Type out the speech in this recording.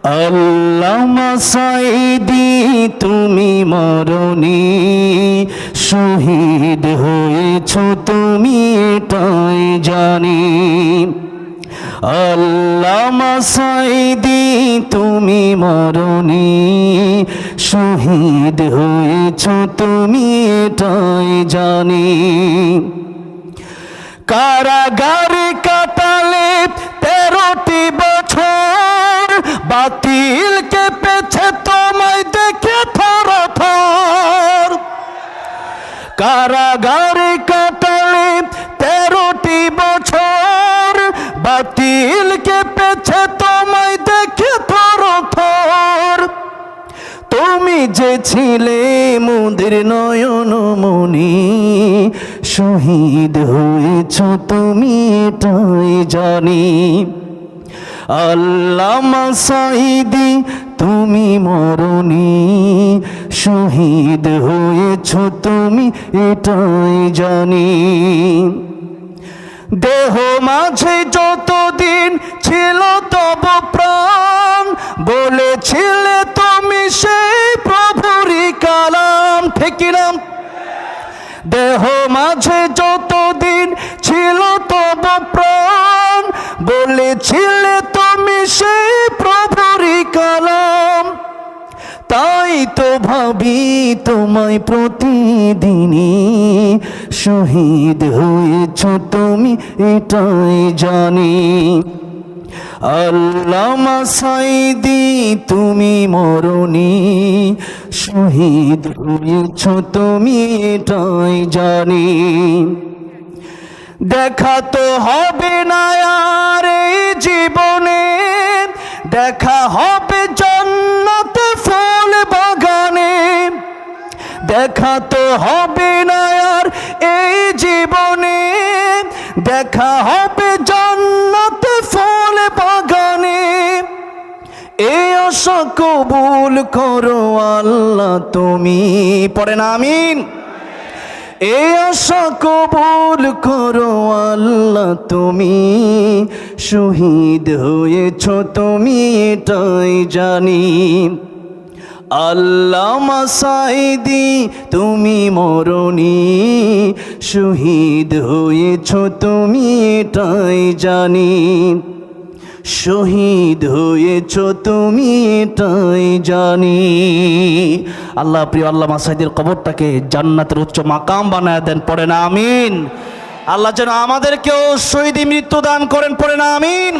আল্লামা সাঈদী তুমি মরণি, শহীদ হয়েছ তুমি এটাই জানি। আল্লামা সাঈদী তুমি মরণি, শহীদ হয়েছ তুমি এটাই জানি। কারাগারে কাটালে 13টি বছর, বাতিল কেঁপেছে তোমায় দেখে থর থর। কারাগারে কাটালে 13টি বছর, বাতিল কেঁপেছে তোমায় দেখে থর থর। তুমি যে ছিলে মোদের নয়নমণি, শহীদ হয়েছ তুমি এটাই জানি। আল্লামা সাঈদী তুমি মরণি, শহীদ হয়েছ তুমি এটাই জানি। দেহ মাঝে যতদিন ছিল তব প্রাণ, বলেছিলে তুমি সেই প্রভুরই কালাম। ঠিক না? দেহ মাঝে যতদিন ছিল তব প্রাণ, বলেছিলে তুমি সেই প্রভুরই কালাম। তাই তো ভাবি তোমায় প্রতিদিনই, শহীদ হয়েছ তুমি এটাই জানি। আল্লামা সাঈদী তুমি মরণি, শহীদ হয়েছ তুমি এটাই জানি। দেখা তো হবে না আর এই জীবনে, দেখা হবে জান্নাতে ফুল বাগানে। দেখা তো হবে না আর এই জীবনে, দেখা হবে জান্নাতে ফুল বাগানে। এই আশা কবুল করো আল্লাহ তুমি, পড়েন আমিন। এই আশা কবুল করো আল্লাহ তুমি, শহীদ হয়েছ তুমি এটাই জানি। আল্লামা সাঈদী তুমি মরণি, শহীদ হয়েছ তুমি এটাই জানি। শহীদ হয়েছ তুমি এটাই জানি। আল্লাহ প্রিয় আল্লামা সাঈদীর কবরটাকে জান্নাতের উচ্চ মাকাম বানায় দেন, পড়েন আমিন। আল্লাহ যেন আমাদেরকেও শহীদি মৃত্যু দান করেন, পড়েন আমিন।